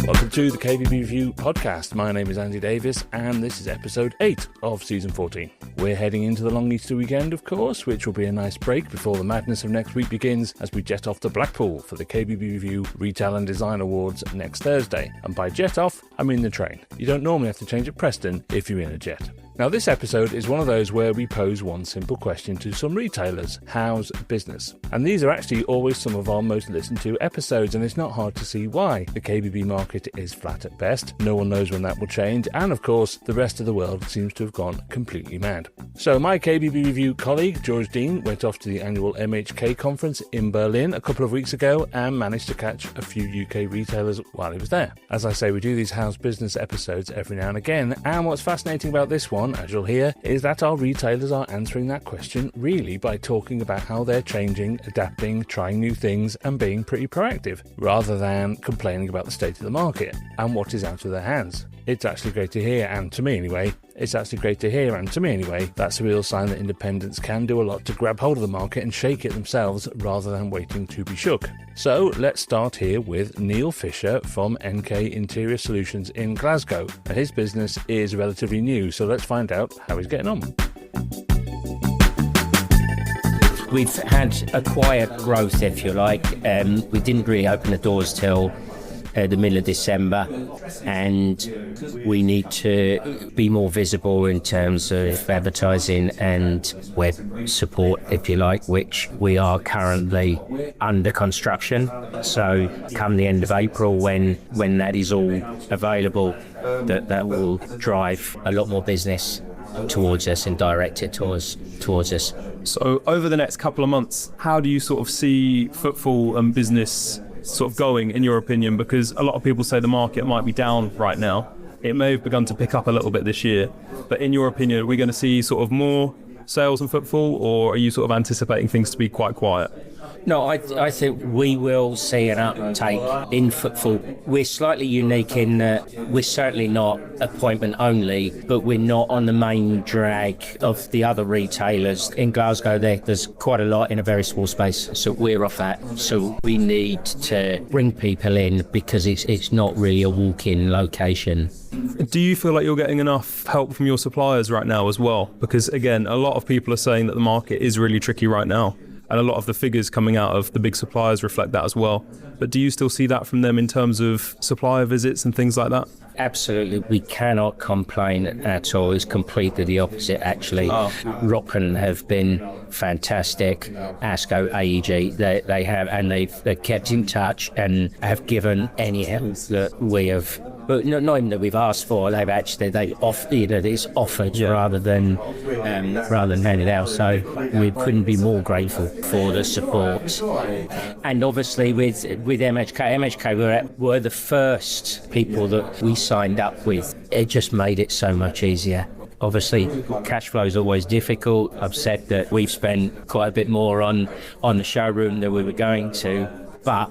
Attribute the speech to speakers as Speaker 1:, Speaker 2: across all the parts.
Speaker 1: Welcome to the kbbreview podcast. My name is Andy Davies and this is episode 8 of season 14. We're heading into the long Easter weekend, of course, which will be a nice break before the madness of next week begins as we jet off to Blackpool for the kbbreview Retail and Design Awards next Thursday. And by jet off, I mean the train. You don't normally have to change at Preston if you're in a jet. Now, this episode is one of those where we pose one simple question to some retailers: how's business? And these are actually always some of our most listened to episodes, and it's not hard to see why. The KBB market is flat at best, no one knows when that will change, and of course, the rest of the world seems to have gone completely mad. So my KBB Review colleague, George Dean, went off to the annual MHK Conference in Berlin a couple of weeks ago and managed to catch a few UK retailers while he was there. As I say, we do these how's business episodes every now and again, and what's fascinating about this one, as you'll hear, is that our retailers are answering that question really by talking about how they're changing, adapting, trying new things and being pretty proactive, rather than complaining about the state of the market and what is out of their hands. It's actually great to hear, and to me anyway, that's a real sign that independents can do a lot to grab hold of the market and shake it themselves rather than waiting to be shook. So let's start here with Neil Fisher from NK Interior Solutions in Glasgow. And his business is relatively new, so let's find out how he's getting on.
Speaker 2: We've had a quiet growth, if you like. We didn't really open the doors till the middle of December, and we need to be more visible in terms of advertising and web support, if you like, which we are currently under construction. So come the end of April, when that is all available, that will drive a lot more business towards us and direct it towards us.
Speaker 3: So over the next couple of months, how do you sort of see footfall and business sort of going, in your opinion? Because a lot of people say the market might be down right now. It may have begun to pick up a little bit this year, but in your opinion, are we going to see sort of more sales and footfall, or are you sort of anticipating things to be quite quiet?
Speaker 2: No, I think we will see an uptake in footfall. We're slightly unique in that we're certainly not appointment only, but we're not on the main drag of the other retailers. In Glasgow, there's quite a lot in a very small space, so we're off that. So we need to bring people in because it's not really a walk-in location.
Speaker 3: Do you feel like you're getting enough help from your suppliers right now as well? Because again, a lot of people are saying that the market is really tricky right now, and a lot of the figures coming out of the big suppliers reflect that as well. But do you still see that from them in terms of supplier visits and things like that?
Speaker 2: Absolutely. We cannot complain at all. It's completely the opposite, actually. Rocken have been fantastic. ASCO, AEG, they have, and they've kept in touch and have given any help that we have, but not even that we've asked for. They've actually it's offered rather than handed out. So we couldn't be more grateful for the support. And obviously with MHK were the first people that we signed up with. It just made it so much easier. Obviously, cash flow is always difficult. I've said that we've spent quite a bit more on the showroom than we were going to, but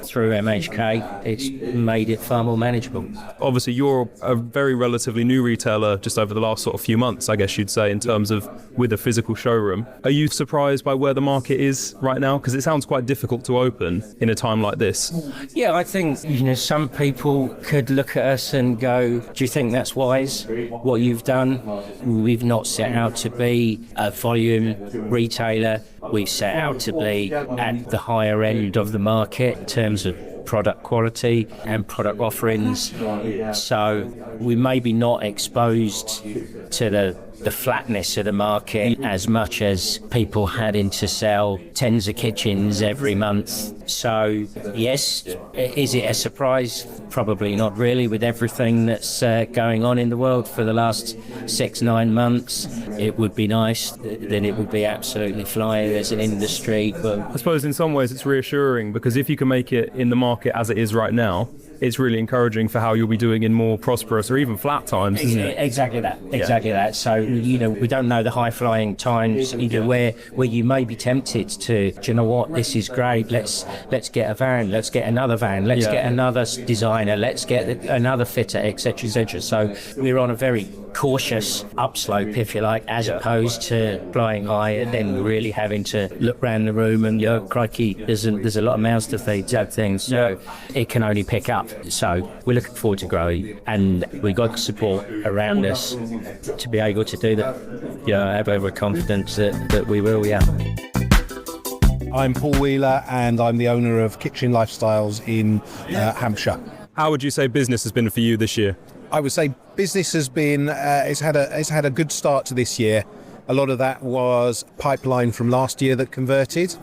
Speaker 2: through MHK, it's made it far more manageable.
Speaker 3: Obviously, you're a very relatively new retailer just over the last sort of few months, I guess you'd say, in terms of with a physical showroom. Are you surprised by where the market is right now? Because it sounds quite difficult to open in a time like this.
Speaker 2: Yeah, I think, some people could look at us and go, do you think that's wise, what you've done? We've not set out to be a volume retailer. We've set out to be at the higher end of the market in terms of product quality and product offerings. So we may be not exposed to the flatness of the market as much as people having to sell tens of kitchens every month. So yes, is it a surprise? Probably not really, with everything that's going on in the world for the last 6-9 months. It would be nice, then it would be absolutely flying as an industry. But
Speaker 3: I suppose in some ways it's reassuring, because if you can make it in the market as it is right now, it's really encouraging for how you'll be doing in more prosperous or even flat times, isn't it?
Speaker 2: Exactly that. So, we don't know the high-flying times, where you may be tempted to, do you know what, this is great, let's get a van, let's get another van, let's get another designer, let's get another fitter, etc., etc. So we're on a very cautious upslope, if you like, as opposed to flying high and then really having to look around the room and, crikey, there's a lot of mouths to feed type things. So it can only pick up. up. So we're looking forward to growing, and we've got support around us to be able to do that. I have every confidence that we will,
Speaker 4: I'm Paul Wheeler, and I'm the owner of Kitchen Lifestyles in Hampshire.
Speaker 3: How would you say business has been for you this year?
Speaker 4: I would say business has been, it's had a good start to this year. A lot of that was pipeline from last year that converted.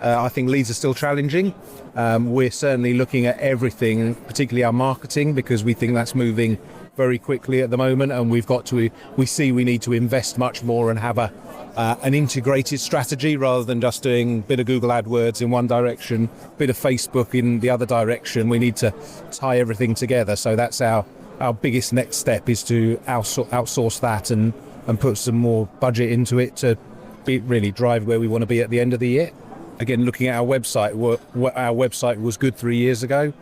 Speaker 4: I think leads are still challenging. We're certainly looking at everything, particularly our marketing, because we think that's moving very quickly at the moment, and we see we need to invest much more and have an integrated strategy rather than just doing a bit of Google AdWords in one direction, a bit of Facebook in the other direction. We need to tie everything together. So that's our biggest next step, is to outsource that and put some more budget into it to really drive where we want to be at the end of the year. Again, looking at our website, our website was good 3 years ago.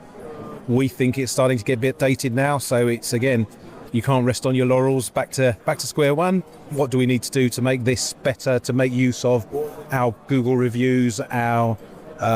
Speaker 4: We think it's starting to get a bit dated now. So it's, again, you can't rest on your laurels. Back to square one. What do we need to do to make this better, to make use of our Google reviews, our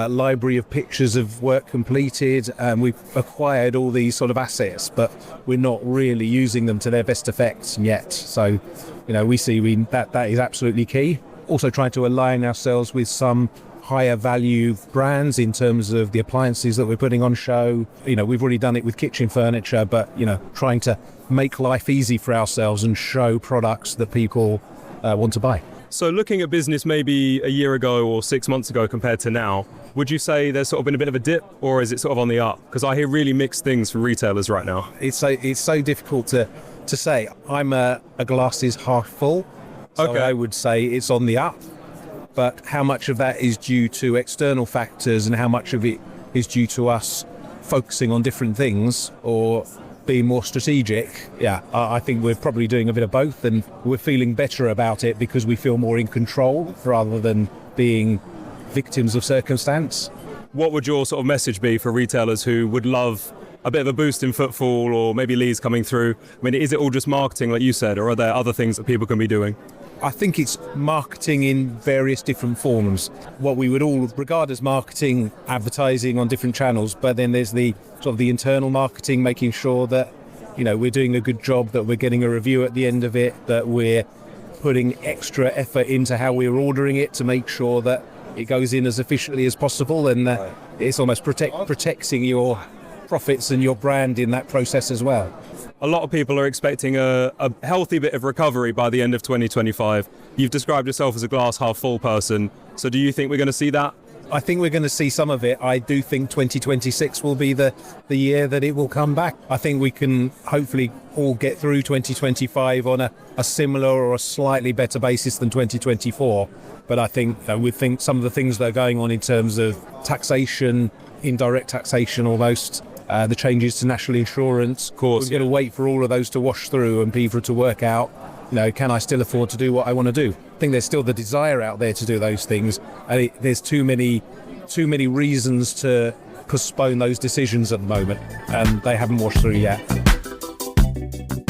Speaker 4: library of pictures of work completed? We've acquired all these sort of assets, but we're not really using them to their best effect yet. So, we see that is absolutely key. Also trying to align ourselves with some higher value brands in terms of the appliances that we're putting on show. We've already done it with kitchen furniture, but trying to make life easy for ourselves and show products that people want to buy.
Speaker 3: So looking at business maybe a year ago or 6 months ago compared to now, would you say there's sort of been a bit of a dip, or is it sort of on the up? Because I hear really mixed things from retailers right now.
Speaker 4: It's so difficult to say. I'm a glass is half full, so
Speaker 3: okay.
Speaker 4: I would say it's on the up. But how much of that is due to external factors and how much of it is due to us focusing on different things or being more strategic? I think we're probably doing a bit of both, and we're feeling better about it because we feel more in control rather than being victims of circumstance.
Speaker 3: What would your sort of message be for retailers who would love a bit of a boost in footfall or maybe leads coming through? I mean, is it all just marketing like you said, or are there other things that people can be doing?
Speaker 4: I think it's marketing in various different forms. What we would all regard as marketing, advertising on different channels, but then there's the sort of the internal marketing, making sure that we're doing a good job, that we're getting a review at the end of it, that we're putting extra effort into how we're ordering it to make sure that it goes in as efficiently as possible, and it's almost protecting your profits and your brand in that process as well.
Speaker 3: A lot of people are expecting a healthy bit of recovery by the end of 2025. You've described yourself as a glass half full person. So do you think we're going to see that?
Speaker 4: I think we're going to see some of it. I do think 2026 will be the year that it will come back. I think we can hopefully all get through 2025 on a similar or a slightly better basis than 2024. But I think we think some of the things that are going on in terms of taxation, indirect taxation almost, the changes to national insurance.
Speaker 3: Of course,
Speaker 4: we're going to wait for all of those to wash through and people to work out, can I still afford to do what I want to do? I think there's still the desire out there to do those things. And there's too many reasons to postpone those decisions at the moment, and they haven't washed through yet.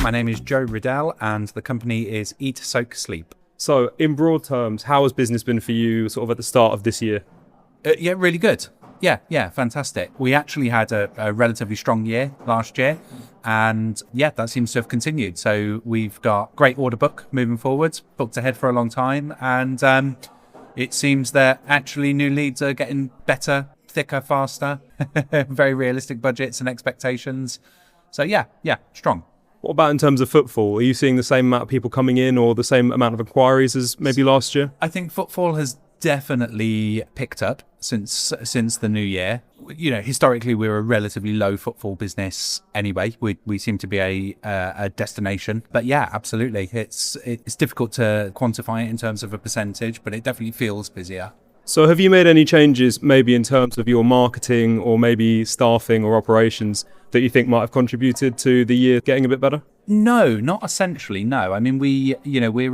Speaker 5: My name is Joe Riddell, and the company is Eat, Soak, Sleep.
Speaker 3: So in broad terms, how has business been for you sort of at the start of this year?
Speaker 5: Yeah, really good. Yeah, fantastic. We actually had a relatively strong year last year, and that seems to have continued. So we've got great order book moving forwards, booked ahead for a long time, and it seems that actually new leads are getting better, thicker, faster, very realistic budgets and expectations. So yeah, strong.
Speaker 3: What about in terms of footfall? Are you seeing the same amount of people coming in or the same amount of inquiries as maybe last year?
Speaker 5: I think footfall has definitely picked up since the new year. Historically we were a relatively low footfall business anyway. We seem to be a destination, but yeah, absolutely. It's difficult to quantify it in terms of a percentage, but it definitely feels busier.
Speaker 3: So have you made any changes maybe in terms of your marketing or maybe staffing or operations that you think might have contributed to the year getting a bit better?
Speaker 5: No, not essentially. No, I mean we're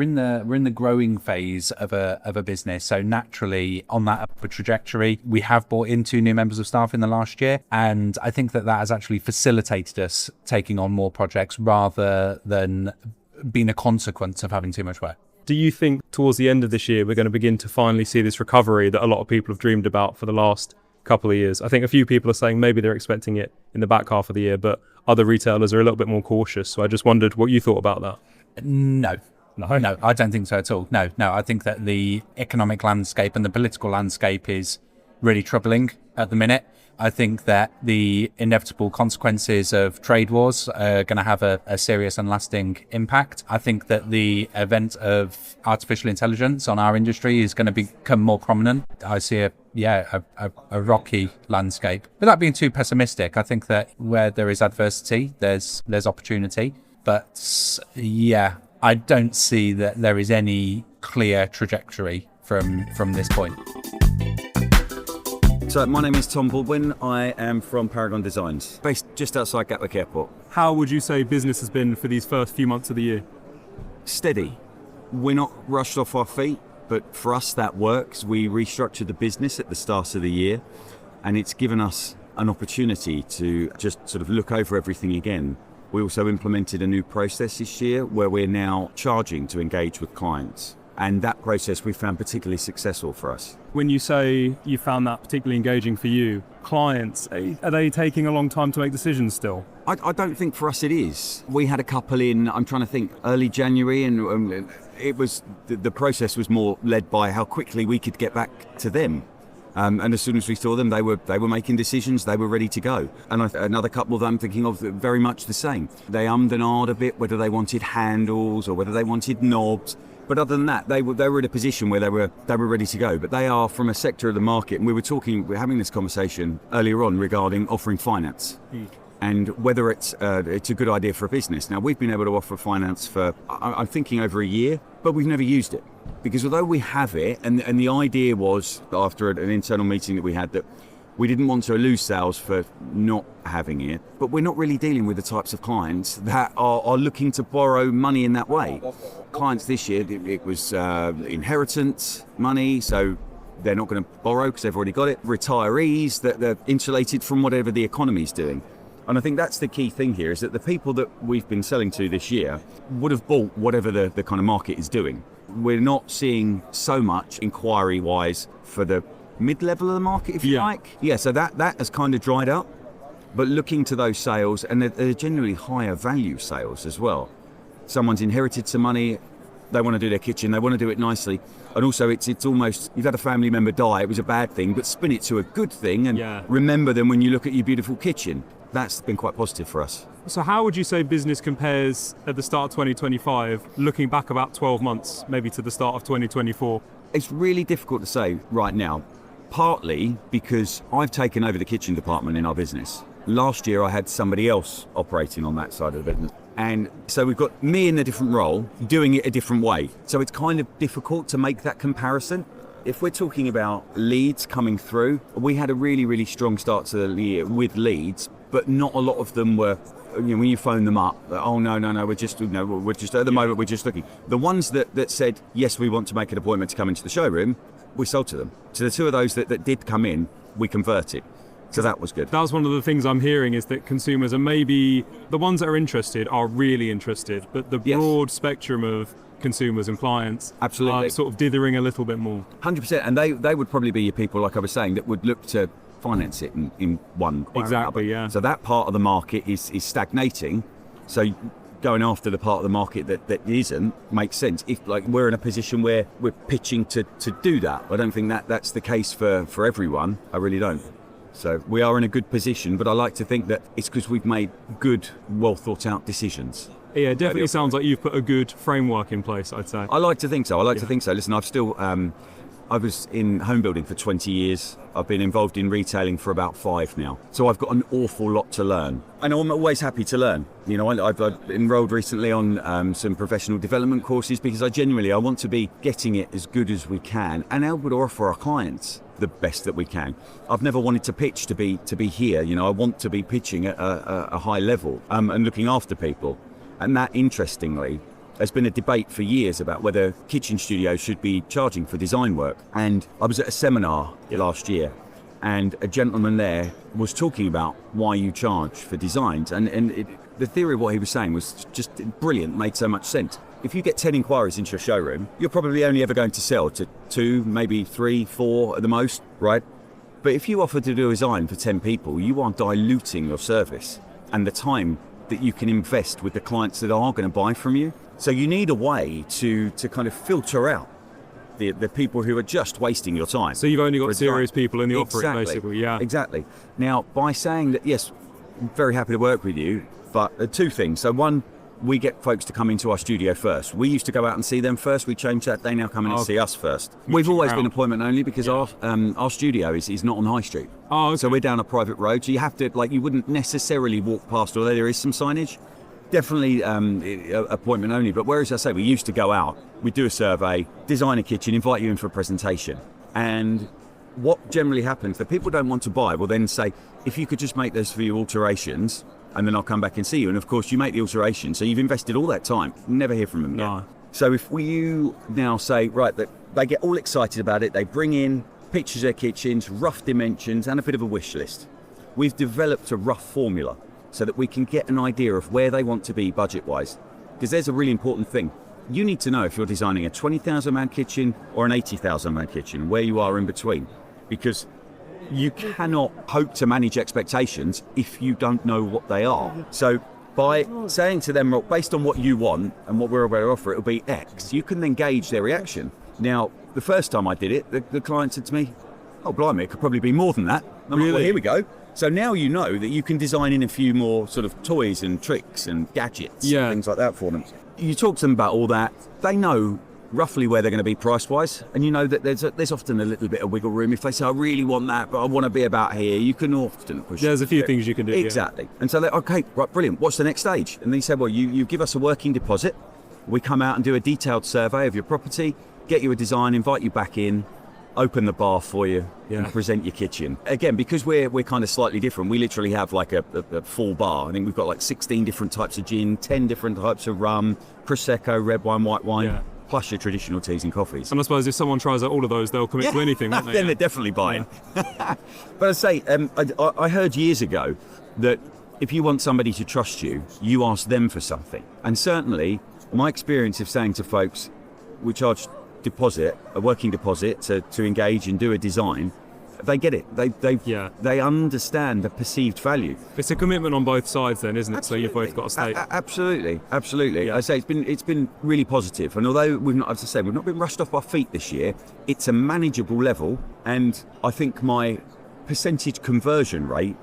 Speaker 5: in the growing phase of a business, so naturally on that upward trajectory, we have brought in 2 new members of staff in the last year, and I think that has actually facilitated us taking on more projects rather than being a consequence of having too much work.
Speaker 3: Do you think towards the end of this year we're going to begin to finally see this recovery that a lot of people have dreamed about for the last couple of years. I think a few people are saying maybe they're expecting it in the back half of the year, but other retailers are a little bit more cautious. So I just wondered what you thought about that.
Speaker 5: No, I don't think so at all. No, I think that the economic landscape and the political landscape is really troubling at the minute. I think that the inevitable consequences of trade wars are going to have a serious and lasting impact. I think that the event of artificial intelligence on our industry is going to become more prominent. I see a rocky landscape. Without being too pessimistic, I think that where there is adversity, there's opportunity. But yeah, I don't see that there is any clear trajectory from this point.
Speaker 6: So my name is Tom Baldwin. I am from Paragon Designs, based just outside Gatwick Airport.
Speaker 3: How would you say business has been for these first few months of the year?
Speaker 6: Steady. We're not rushed off our feet, but for us that works. We restructured the business at the start of the year, and it's given us an opportunity to just sort of look over everything again. We also implemented a new process this year where we're now charging to engage with clients. And that process we found particularly successful for us.
Speaker 3: When you say you found that particularly engaging for you, clients, are they taking a long time to make decisions still?
Speaker 6: I don't think for us it is. We had a couple in, I'm trying to think, early January, and it was the process was more led by how quickly we could get back to them. And as soon as we saw them, they were making decisions, they were ready to go. And another couple that I'm thinking of very much the same. They ummed and ahed a bit whether they wanted handles or whether they wanted knobs. But other than that, they were in a position where they were ready to go. But they are from a sector of the market, and we're having this conversation earlier on regarding offering finance and whether it's a good idea for a business. Now, we've been able to offer finance for, I'm thinking, over a year, but we've never used it. Because although we have it, and the idea was, after an internal meeting that we had, that we didn't want to lose sales for not having it, but we're not really dealing with the types of clients that are looking to borrow money in that way. Clients this year, it was inheritance money, so they're not going to borrow because they've already got it. Retirees, that they're insulated from whatever the economy's doing. And I think that's the key thing here, is that the people that we've been selling to this year would have bought whatever the kind of market is doing. We're not seeing so much inquiry-wise for the mid-level of the market, if you like. Yeah, so that has kind of dried up. But looking to those sales, and they're generally higher value sales as well. Someone's inherited some money, they want to do their kitchen, they want to do it nicely. And also it's almost, you've had a family member die, it was a bad thing, but spin it to a good thing and remember them when you look at your beautiful kitchen. That's been quite positive for us.
Speaker 3: So how would you say business compares at the start of 2025, looking back about 12 months, maybe to the start of 2024?
Speaker 6: It's really difficult to say right now, partly because I've taken over the kitchen department in our business. Last year I had somebody else operating on that side of the business. And so we've got me in a different role, doing it a different way. So it's kind of difficult to make that comparison. If we're talking about leads coming through, we had a really, really strong start to the year with leads, but not a lot of them were, when you phone them up, oh no, we're just at the moment we're just looking. The ones that said, yes, we want to make an appointment to come into the showroom, we sold to them. So the two of those that did come in, we converted. So that was good.
Speaker 3: That was one of the things I'm hearing, is that consumers are maybe, the ones that are interested are really interested, but the broad spectrum of consumers and clients
Speaker 6: absolutely
Speaker 3: are sort of dithering a little bit more.
Speaker 6: 100%, and they would probably be your people, like I was saying, that would look to finance it in one.
Speaker 3: Exactly, yeah.
Speaker 6: So that part of the market is stagnating. So going after the part of the market that isn't makes sense. If like we're in a position where we're pitching to do that, I don't think that's the case for everyone. I really don't. So we are in a good position, but I like to think that it's because we've made good, well thought out decisions.
Speaker 3: Yeah, it definitely sounds like you've put a good framework in place, I'd say.
Speaker 6: I like to think so. Listen, I've still, I was in home building for 20 years. I've been involved in retailing for about 5 now. So I've got an awful lot to learn. And I'm always happy to learn. You know, I've enrolled recently on some professional development courses because I want to be getting it as good as we can and able to offer our clients the best that we can. I've never wanted to pitch to be here. You know, I want to be pitching at a high level and looking after people. And that, interestingly, there's been a debate for years about whether kitchen studios should be charging for design work. And I was at a seminar last year, and a gentleman there was talking about why you charge for designs. And the theory of what he was saying was just brilliant, made so much sense. If you get 10 inquiries into your showroom, you're probably only ever going to sell to 2, maybe 3, 4 at the most, right? But if you offer to do a design for 10 people, you are diluting your service and the time that you can invest with the clients that are going to buy from you. So you need a way to kind of filter out the people who are just wasting your time.
Speaker 3: So you've only got serious people in the offering,
Speaker 6: Exactly.
Speaker 3: basically, yeah.
Speaker 6: Exactly. Now, by saying that, yes, I'm very happy to work with you, but two things. So one, we get folks to come into our studio first. We used to go out and see them first. We changed that. They now come in and see us first. We've always been appointment only because our studio is not on High Street.
Speaker 3: Oh, okay.
Speaker 6: So we're down a private road. So you have to, you wouldn't necessarily walk past, although there is some signage. Definitely appointment only. But whereas I say we used to go out, we'd do a survey, design a kitchen, invite you in for a presentation. And what generally happens, the people don't want to buy will then say, if you could just make those few alterations, and then I'll come back and see you. And of course, you make the alteration. So you've invested all that time. Never hear from them again.
Speaker 3: No.
Speaker 6: So if you now say, right, that they get all excited about it, they bring in pictures of their kitchens, rough dimensions, and a bit of a wish list. We've developed a rough formula so that we can get an idea of where they want to be budget-wise. Because there's a really important thing. You need to know if you're designing a 20,000 man kitchen or an 80,000 man kitchen, where you are in between. Because you cannot hope to manage expectations if you don't know what they are. So by saying to them, well, based on what you want and what we're aware of, it'll be X, you can then gauge their reaction. Now, the first time I did it, the client said to me, oh, blimey, it could probably be more than that. I'm like, well, here we go. So now you know that you can design in a few more sort of toys and tricks and gadgets and things like that for them. You talk to them about all that, they know roughly where they're going to be price-wise, and you know that there's often a little bit of wiggle room. If they say, I really want that, but I want to be about here, you can often push.
Speaker 3: There's a few things you can do.
Speaker 6: Exactly. Yeah. And so they're, okay, right, brilliant. What's the next stage? And they say, well, you give us a working deposit. We come out and do a detailed survey of your property, get you a design, invite you back in, open the bar for you, and present your kitchen. Again, because we're kind of slightly different, we literally have like a full bar. I think we've got like 16 different types of gin, 10 different types of rum, Prosecco, red wine, white wine, plus your traditional teas and coffees.
Speaker 3: And I suppose if someone tries out all of those, they'll commit to anything, won't they?
Speaker 6: Then they're definitely buying. But I say, I heard years ago that if you want somebody to trust you, you ask them for something. And certainly, my experience of saying to folks, we charge deposit, a working deposit to engage and do a design, they get it. They understand the perceived value.
Speaker 3: It's a commitment on both sides then, isn't it?
Speaker 6: Absolutely.
Speaker 3: So you've both got to stay.
Speaker 6: Absolutely. Yeah. I say it's been really positive. And although we've not, as I said, we've not been rushed off our feet this year, it's a manageable level. And I think my percentage conversion rate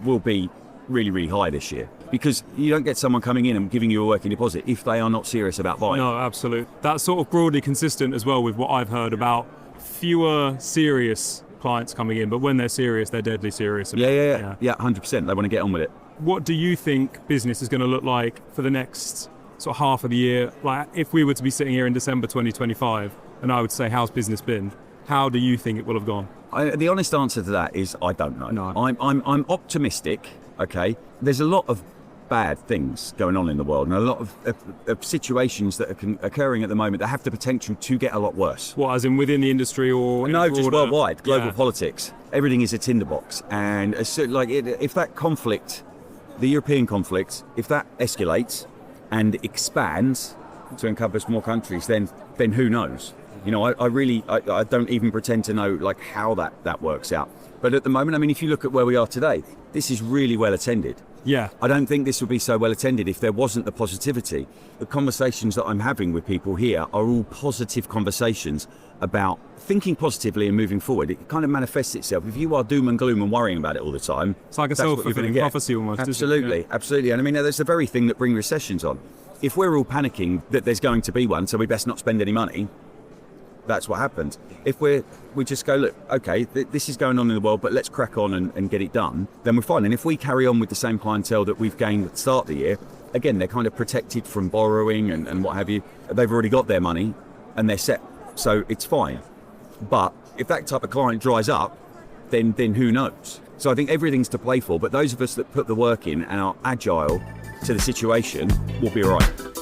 Speaker 6: will be really, really high this year, because you don't get someone coming in and giving you a working deposit if they are not serious about buying.
Speaker 3: No, absolutely. That's sort of broadly consistent as well with what I've heard about fewer serious clients coming in, but when they're serious, they're deadly serious.
Speaker 6: Yeah, 100%. They want to get on with it.
Speaker 3: What do you think business is going to look like for the next sort of half of the year? Like, if we were to be sitting here in December 2025, and I would say, how's business been? How do you think it will have gone?
Speaker 6: The honest answer to that is I don't know.
Speaker 3: No.
Speaker 6: I'm optimistic. Okay, there's a lot of bad things going on in the world, and a lot of situations that are occurring at the moment that have the potential to get a lot worse.
Speaker 3: What, as in within the industry or
Speaker 6: no, just worldwide, global politics. Everything is a tinderbox, and if that conflict, the European conflict, if that escalates and expands to encompass more countries, then who knows? You know, I don't even pretend to know like how that works out. But at the moment, I mean, if you look at where we are today, this is really well attended.
Speaker 3: Yeah.
Speaker 6: I don't think this would be so well attended if there wasn't the positivity. The conversations that I'm having with people here are all positive conversations about thinking positively and moving forward. It kind of manifests itself. If you are doom and gloom and worrying about it all the time,
Speaker 3: it's like a self-fulfilling prophecy almost.
Speaker 6: Absolutely. And I mean, that's the very thing that brings recessions on. If we're all panicking that there's going to be one, so we best not spend any money, that's what happens. If we just go, look, okay, this is going on in the world, but let's crack on and get it done, then we're fine. And if we carry on with the same clientele that we've gained at the start of the year, again, they're kind of protected from borrowing and what have you. They've already got their money and they're set. So it's fine. But if that type of client dries up, then who knows? So I think everything's to play for, but those of us that put the work in and are agile to the situation will be all right.